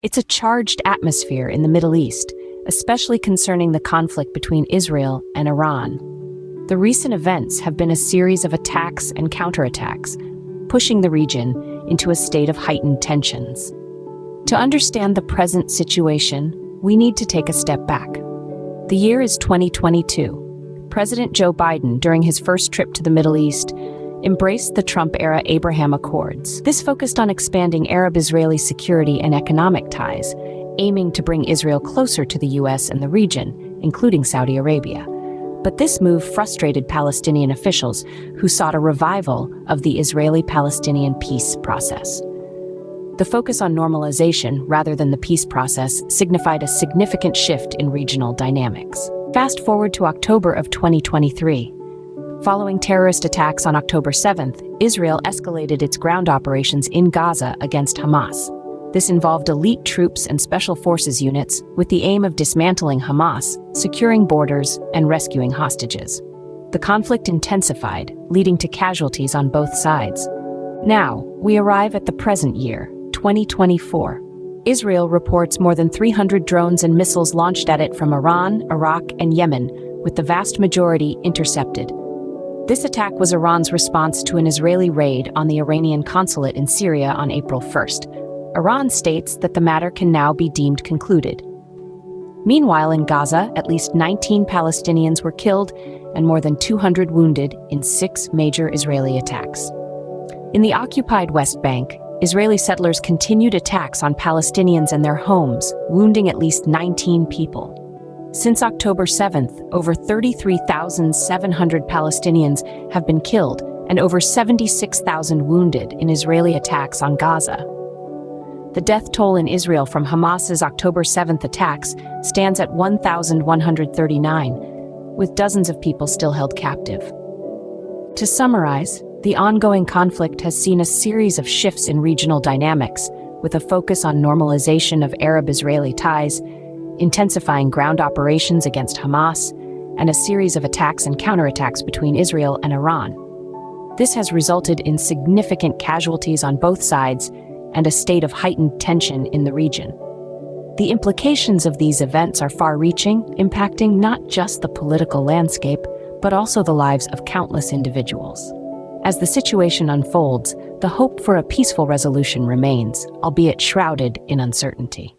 It's a charged atmosphere in the Middle East, especially concerning the conflict between Israel and Iran. The recent events have been a series of attacks and counterattacks, pushing the region into a state of heightened tensions. To understand the present situation, we need to take a step back. The year is 2022. President Joe Biden, during his first trip to the Middle East, embraced the Trump-era Abraham Accords. This focused on expanding Arab-Israeli security and economic ties, aiming to bring Israel closer to the U.S. and the region, including Saudi Arabia. But this move frustrated Palestinian officials who sought a revival of the Israeli-Palestinian peace process. The focus on normalization rather than the peace process signified a significant shift in regional dynamics. Fast forward to October of 2023. Following terrorist attacks on October 7th, Israel escalated its ground operations in Gaza against Hamas. This involved elite troops and special forces units with the aim of dismantling Hamas, securing borders, and rescuing hostages. The conflict intensified, leading to casualties on both sides. Now, we arrive at the present year, 2024. Israel reports more than 300 drones and missiles launched at it from Iran, Iraq, and Yemen, with the vast majority intercepted. This attack was Iran's response to an Israeli raid on the Iranian consulate in Syria on April 1st. Iran states that the matter can now be deemed concluded. Meanwhile, in Gaza, at least 19 Palestinians were killed and more than 200 wounded in 6 major Israeli attacks. In the occupied West Bank, Israeli settlers continued attacks on Palestinians and their homes, wounding at least 19 people. Since October 7th, over 33,700 Palestinians have been killed and over 76,000 wounded in Israeli attacks on Gaza. The death toll in Israel from Hamas's October 7th attacks stands at 1,139, with dozens of people still held captive. To summarize, the ongoing conflict has seen a series of shifts in regional dynamics, with a focus on normalization of Arab-Israeli ties, intensifying ground operations against Hamas, and a series of attacks and counterattacks between Israel and Iran. This has resulted in significant casualties on both sides and a state of heightened tension in the region. The implications of these events are far-reaching, impacting not just the political landscape, but also the lives of countless individuals. As the situation unfolds, the hope for a peaceful resolution remains, albeit shrouded in uncertainty.